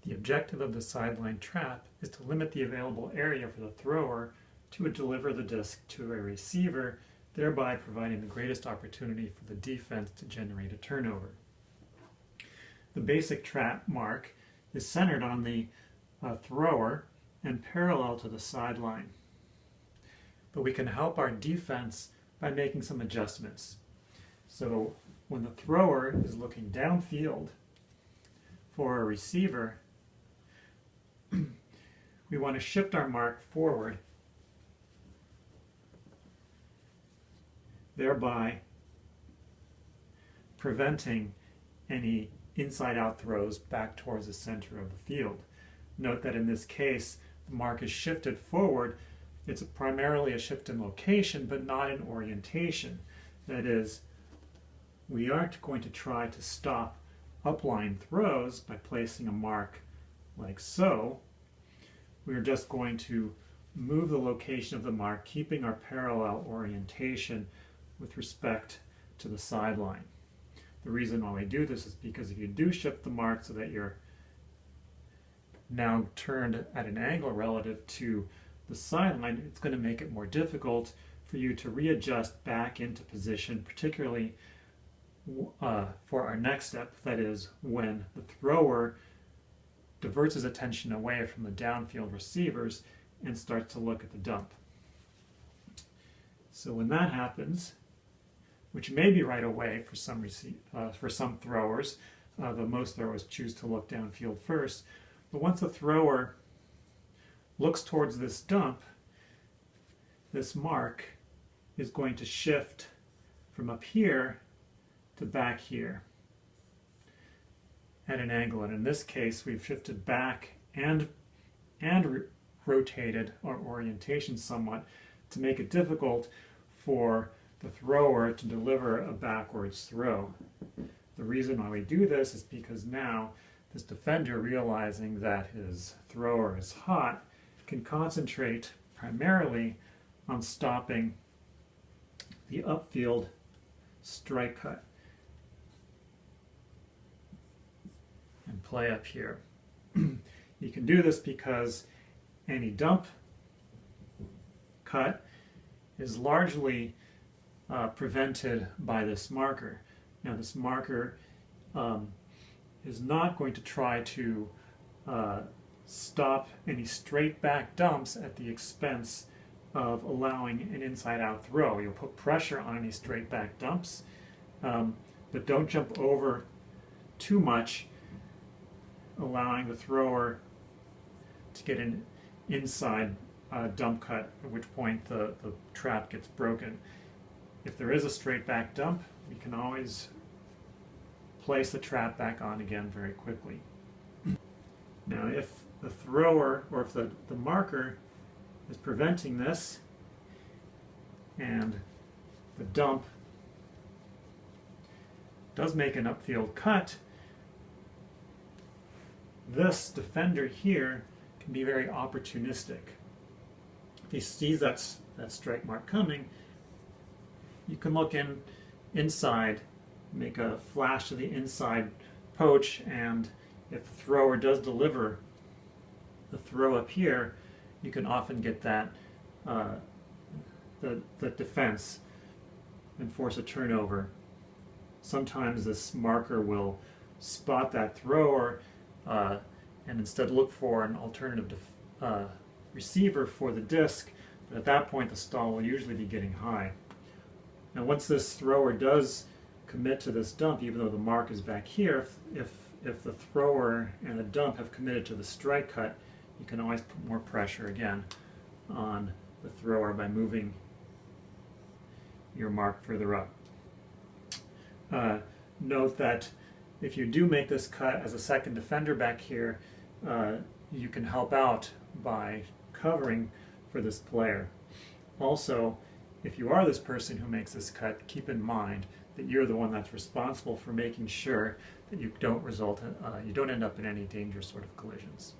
The objective of the sideline trap is to limit the available area for the thrower to deliver the disc to a receiver, thereby providing the greatest opportunity for the defense to generate a turnover. The basic trap mark is centered on the thrower and parallel to the sideline. But we can help our defense by making some adjustments. So when the thrower is looking downfield for a receiver, we want to shift our mark forward, thereby preventing any inside-out throws back towards the center of the field. Note that in this case, the mark is shifted forward. It's primarily a shift in location, but not in orientation. That is, we aren't going to try to stop upline throws by placing a mark like so. We're just going to move the location of the mark, keeping our parallel orientation with respect to the sideline. The reason why we do this is because if you do shift the mark so that you're now turned at an angle relative to the sideline, it's going to make it more difficult for you to readjust back into position, particularly for our next step, that is when the thrower diverts his attention away from the downfield receivers and starts to look at the dump. So when that happens, which may be right away for some throwers, though most throwers choose to look downfield first, but once the thrower looks towards this dump, this mark is going to shift from up here to back here at an angle. And in this case, we've shifted back and rotated our orientation somewhat to make it difficult for the thrower to deliver a backwards throw. The reason why we do this is because now this defender, realizing that his thrower is hot, can concentrate primarily on stopping the upfield strike cut and play up here. You can do this because any dump cut is largely prevented by this marker. Now this marker is not going to try to stop any straight back dumps at the expense of allowing an inside out throw. You'll put pressure on any straight back dumps, but don't jump over too much, allowing the thrower to get an inside dump cut, at which point the trap gets broken. If there is a straight back dump, we can always place the trap back on again very quickly. Now if the thrower, or if the marker is preventing this, and the dump does make an upfield cut, this defender here can be very opportunistic. If he sees that strike mark coming, you can look inside, make a flash to the inside poach, and if the thrower does deliver the throw up here, you can often get that the defense and force a turnover. Sometimes this marker will spot that thrower and instead look for an alternative receiver for the disc, but at that point the stall will usually be getting high. Now once this thrower does commit to this dump, even though the mark is back here, if the thrower and the dump have committed to the strike cut, you can always put more pressure again on the thrower by moving your mark further up. Note that if you do make this cut as a second defender back here, you can help out by covering for this player. Also, if you are this person who makes this cut, keep in mind that you're the one that's responsible for making sure that you don't end up in any dangerous sort of collisions.